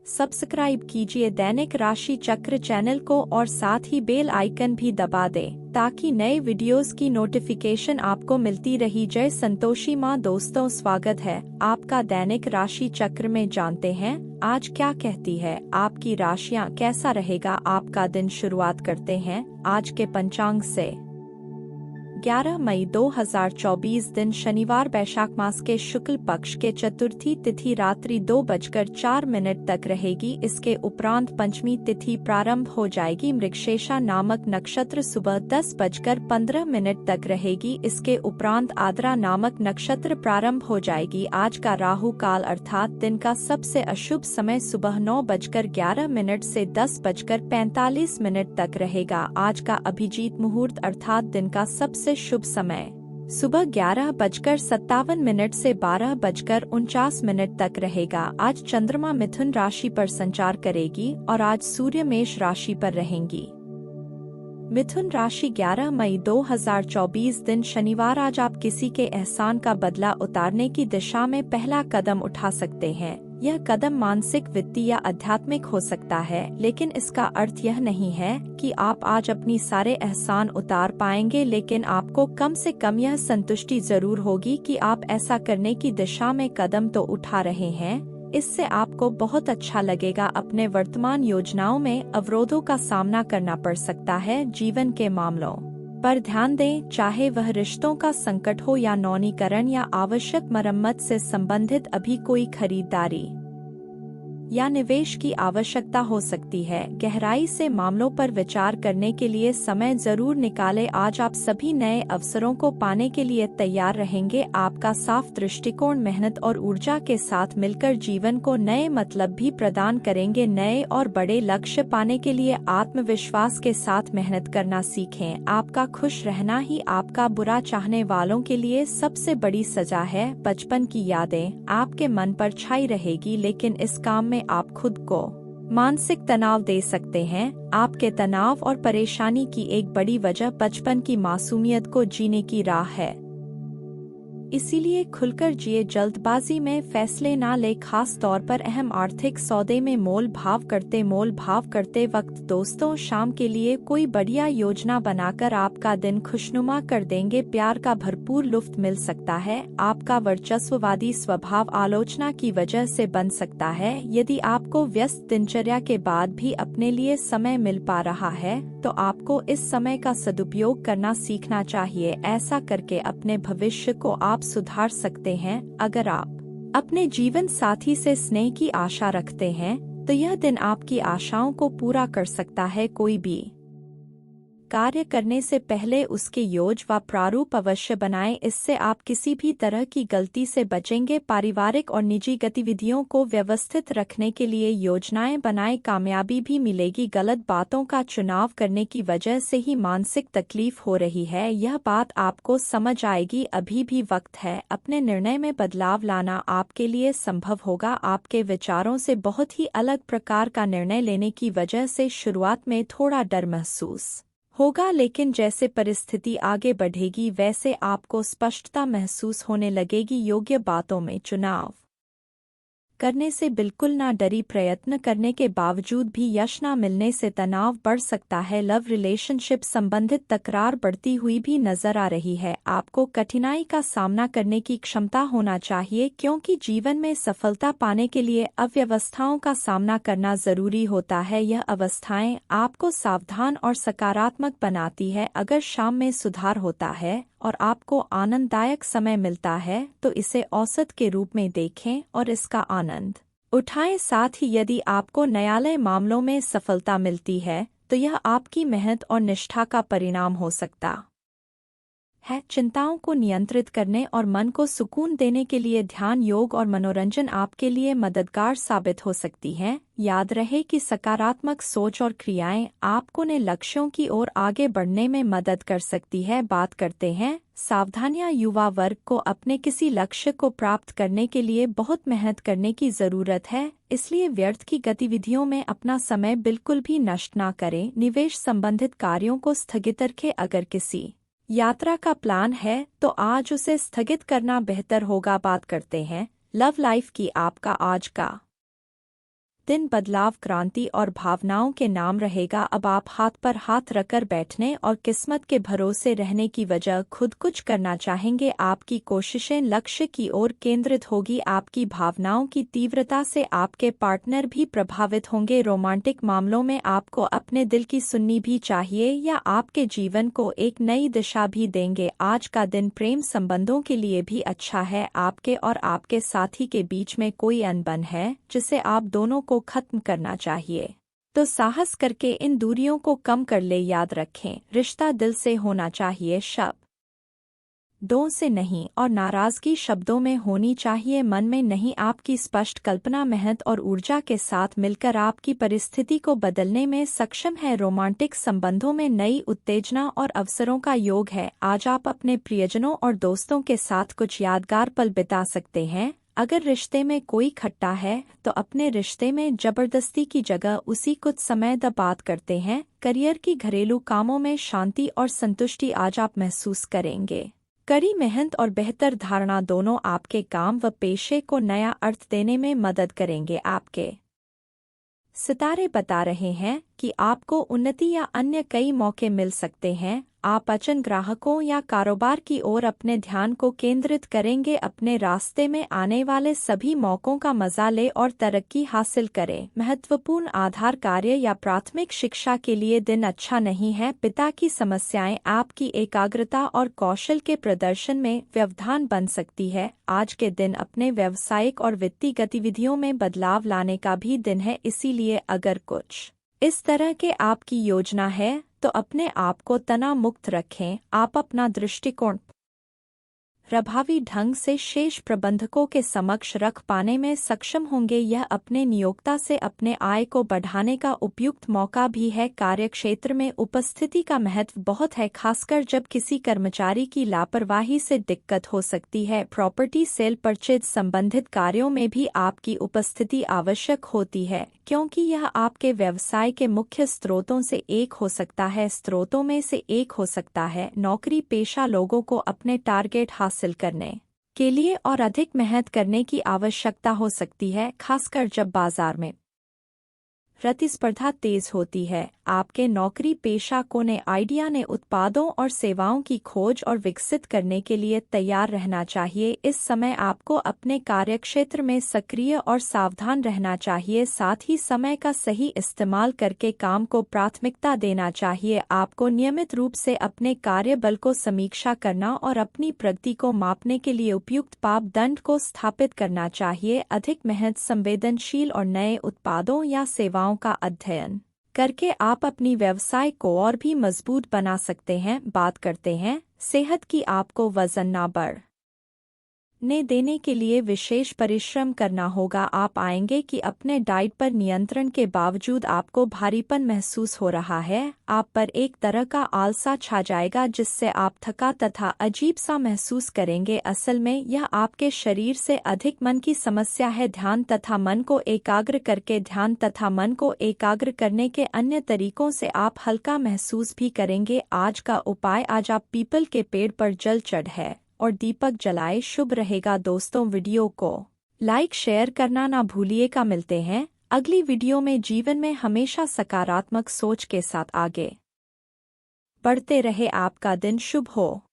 Subscribe कीजिए दैनिक राशि चक्र चैनल को और साथ ही बेल आइकन भी दबा दें ताकि नए वीडियोस की नोटिफिकेशन आपको मिलती रही। जय संतोषी माँ। दोस्तों, स्वागत है आपका दैनिक राशि चक्र में। जानते हैं आज क्या कहती है आपकी राशियाँ, कैसा रहेगा आपका दिन। शुरुआत करते हैं आज के पंचांग से। 11 मई 2024 दिन शनिवार, वैशाख मास के शुक्ल पक्ष के चतुर्थी तिथि रात्रि 2:04 तक रहेगी। इसके उपरांत पंचमी तिथि प्रारंभ हो जाएगी। मृगशीर्षा नामक नक्षत्र सुबह 10:15 तक रहेगी। इसके उपरांत आद्रा नामक नक्षत्र प्रारंभ हो जाएगी। आज का राहु काल अर्थात दिन का सबसे अशुभ समय सुबह 9:11 से 10:45 तक रहेगा। आज का अभिजीत मुहूर्त अर्थात दिन का सबसे शुभ समय सुबह 11:57 से 12:49 तक रहेगा। आज चंद्रमा मिथुन राशि पर संचार करेगी और आज सूर्य मेष राशि पर रहेंगी। मिथुन राशि 11 मई 2024 दिन शनिवार। आज आप किसी के एहसान का बदला उतारने की दिशा में पहला कदम उठा सकते हैं। यह कदम मानसिक, वित्तीय या आध्यात्मिक हो सकता है, लेकिन इसका अर्थ यह नहीं है कि आप आज अपनी सारे एहसान उतार पाएंगे, लेकिन आपको कम से कम यह संतुष्टि जरूर होगी कि आप ऐसा करने की दिशा में कदम तो उठा रहे हैं। इससे आपको बहुत अच्छा लगेगा। अपने वर्तमान योजनाओं में अवरोधों का सामना करना पड़ सकता है। जीवन के मामलों पर ध्यान दें, चाहे वह रिश्तों का संकट हो या नवीनीकरण या आवश्यक मरम्मत से संबंधित अभी कोई खरीदारी या निवेश की आवश्यकता हो सकती है। गहराई से मामलों पर विचार करने के लिए समय जरूर निकालें। आज आप सभी नए अवसरों को पाने के लिए तैयार रहेंगे। आपका साफ दृष्टिकोण मेहनत और ऊर्जा के साथ मिलकर जीवन को नए मतलब भी प्रदान करेंगे। नए और बड़े लक्ष्य पाने के लिए आत्मविश्वास के साथ मेहनत करना सीखें। आपका खुश रहना ही आपका बुरा चाहने वालों के लिए सबसे बड़ी सजा है। बचपन की यादें आपके मन पर छाई रहेगी, लेकिन इस काम में आप खुद को मानसिक तनाव दे सकते हैं। आपके तनाव और परेशानी की एक बड़ी वजह बचपन की मासूमियत को जीने की राह है। इसीलिए खुलकर जिए। जल्दबाजी में फैसले ना ले, खास तौर पर अहम आर्थिक सौदे में मोल भाव करते वक्त। दोस्तों, शाम के लिए कोई बढ़िया योजना बनाकर आपका दिन खुशनुमा कर देंगे। प्यार का भरपूर लुत्फ मिल सकता है। आपका वर्चस्ववादी स्वभाव आलोचना की वजह से बन सकता है। यदि आपको व्यस्त दिनचर्या के बाद भी अपने लिए समय मिल पा रहा है तो आपको इस समय का सदुपयोग करना सीखना चाहिए। ऐसा करके अपने भविष्य को आप सुधार सकते हैं। अगर आप अपने जीवन साथी से स्नेह की आशा रखते हैं तो यह दिन आपकी आशाओं को पूरा कर सकता है। कोई भी कार्य करने से पहले उसके योजना व प्रारूप अवश्य बनाएं। इससे आप किसी भी तरह की गलती से बचेंगे। पारिवारिक और निजी गतिविधियों को व्यवस्थित रखने के लिए योजनाएं बनाएं, कामयाबी भी मिलेगी। गलत बातों का चुनाव करने की वजह से ही मानसिक तकलीफ हो रही है, यह बात आपको समझ आएगी। अभी भी वक्त है। अपने निर्णय में बदलाव लाना आपके लिए संभव होगा। आपके विचारों से बहुत ही अलग प्रकार का निर्णय लेने की वजह से शुरुआत में थोड़ा डर महसूस होगा, लेकिन जैसे परिस्थिति आगे बढ़ेगी वैसे आपको स्पष्टता महसूस होने लगेगी। योग्य बातों में चुनाव करने से बिल्कुल ना डरी। प्रयत्न करने के बावजूद भी यश न मिलने से तनाव बढ़ सकता है। लव रिलेशनशिप संबंधित तकरार बढ़ती हुई भी नजर आ रही है। आपको कठिनाई का सामना करने की क्षमता होना चाहिए, क्योंकि जीवन में सफलता पाने के लिए अव्यवस्थाओं का सामना करना जरूरी होता है। यह अवस्थाएं आपको सावधान और सकारात्मक बनाती है। अगर शाम में सुधार होता है और आपको आनंददायक समय मिलता है तो इसे औसत के रूप में देखें और इसका आनंद उठाएं। साथ ही यदि आपको न्यायालय मामलों में सफलता मिलती है तो यह आपकी मेहनत और निष्ठा का परिणाम हो सकता है। चिंताओं को नियंत्रित करने और मन को सुकून देने के लिए ध्यान, योग और मनोरंजन आपके लिए मददगार साबित हो सकती हैं। याद रहे कि सकारात्मक सोच और क्रियाएं आपको नए लक्ष्यों की ओर आगे बढ़ने में मदद कर सकती है। बात करते हैं सावधानियां। युवा वर्ग को अपने किसी लक्ष्य को प्राप्त करने के लिए बहुत मेहनत करने की जरूरत है, इसलिए व्यर्थ की गतिविधियों में अपना समय बिल्कुल भी नष्ट न करें। निवेश संबंधित कार्यों को स्थगित रखें। अगर किसी यात्रा का प्लान है तो आज उसे स्थगित करना बेहतर होगा। बात करते हैं लव लाइफ की। आपका आज का दिन बदलाव, क्रांति और भावनाओं के नाम रहेगा। अब आप हाथ पर हाथ रखकर बैठने और किस्मत के भरोसे रहने की वजह खुद कुछ करना चाहेंगे। आपकी कोशिशें लक्ष्य की ओर केंद्रित होगी। आपकी भावनाओं की तीव्रता से आपके पार्टनर भी प्रभावित होंगे। रोमांटिक मामलों में आपको अपने दिल की सुननी भी चाहिए या आपके जीवन को एक नई दिशा भी देंगे। आज का दिन प्रेम संबंधों के लिए भी अच्छा है। आपके और आपके साथी के बीच में कोई अनबन है जिसे आप दोनों को खत्म करना चाहिए, तो साहस करके इन दूरियों को कम कर ले। याद रखें, रिश्ता दिल से होना चाहिए, शब्दों से नहीं, और नाराजगी शब्दों में होनी चाहिए, मन में नहीं। आपकी स्पष्ट कल्पना, मेहनत और ऊर्जा के साथ मिलकर आपकी परिस्थिति को बदलने में सक्षम है। रोमांटिक संबंधों में नई उत्तेजना और अवसरों का योग है। आज आप अपने प्रियजनों और दोस्तों के साथ कुछ यादगार पल बिता सकते हैं। अगर रिश्ते में कोई खट्टा है तो अपने रिश्ते में जबरदस्ती की जगह उसी कुछ समय बात करते हैं। करियर की घरेलू कामों में शांति और संतुष्टि आज आप महसूस करेंगे। कड़ी मेहनत और बेहतर धारणा दोनों आपके काम व पेशे को नया अर्थ देने में मदद करेंगे। आपके सितारे बता रहे हैं कि आपको उन्नति या अन्य कई मौके मिल सकते हैं। आप अचन ग्राहकों या कारोबार की ओर अपने ध्यान को केंद्रित करेंगे। अपने रास्ते में आने वाले सभी मौकों का मजा लें और तरक्की हासिल करें। महत्वपूर्ण आधार कार्य या प्राथमिक शिक्षा के लिए दिन अच्छा नहीं है। पिता की समस्याएं आपकी एकाग्रता और कौशल के प्रदर्शन में व्यवधान बन सकती है। आज के दिन अपने व्यावसायिक और वित्तीय गतिविधियों में बदलाव लाने का भी दिन है, इसीलिए अगर कुछ इस तरह के आपकी योजना है तो अपने आप को तनाव मुक्त रखें। आप अपना दृष्टिकोण प्रभावी ढंग से शेष प्रबंधकों के समक्ष रख पाने में सक्षम होंगे। यह अपने नियोक्ता से अपने आय को बढ़ाने का उपयुक्त मौका भी है। कार्यक्षेत्र में उपस्थिति का महत्व बहुत है, खासकर जब किसी कर्मचारी की लापरवाही से दिक्कत हो सकती है। प्रॉपर्टी सेल परचेज संबंधित कार्यों में भी आपकी उपस्थिति आवश्यक होती है, क्योंकि यह आपके व्यवसाय के मुख्य स्रोतों से एक हो सकता है। नौकरी पेशा लोगों को अपने टारगेट हासिल करने के लिए और अधिक मेहनत करने की आवश्यकता हो सकती है, खासकर जब बाजार में प्रतिस्पर्धा तेज होती है। आपके नौकरी पेशा को नए आइडिया, ने उत्पादों और सेवाओं की खोज और विकसित करने के लिए तैयार रहना चाहिए। इस समय आपको अपने कार्यक्षेत्र में सक्रिय और सावधान रहना चाहिए, साथ ही समय का सही इस्तेमाल करके काम को प्राथमिकता देना चाहिए। आपको नियमित रूप से अपने कार्यबल को समीक्षा करना और अपनी प्रगति को मापने के लिए उपयुक्त मापदंड को स्थापित करना चाहिए। अधिक मेहनत, संवेदनशील और नए उत्पादों या सेवाओं का अध्ययन करके आप अपनी व्यवसाय को और भी मजबूत बना सकते हैं। बात करते हैं सेहत की। आपको वजन ना बढ़ने देने के लिए विशेष परिश्रम करना होगा। आप पाएंगे कि अपने डाइट पर नियंत्रण के बावजूद आपको भारीपन महसूस हो रहा है। आप पर एक तरह का आलसा छा जाएगा जिससे आप थका तथा अजीब सा महसूस करेंगे। असल में यह आपके शरीर से अधिक मन की समस्या है। ध्यान तथा मन को एकाग्र करने के अन्य तरीकों से आप हल्का महसूस भी करेंगे। आज का उपाय, आज आप पीपल के पेड़ पर जल चढ़ाएं और दीपक जलाए, शुभ रहेगा। दोस्तों, वीडियो को लाइक शेयर करना ना भूलिएगा। मिलते हैं अगली वीडियो में। जीवन में हमेशा सकारात्मक सोच के साथ आगे बढ़ते रहे। आपका दिन शुभ हो।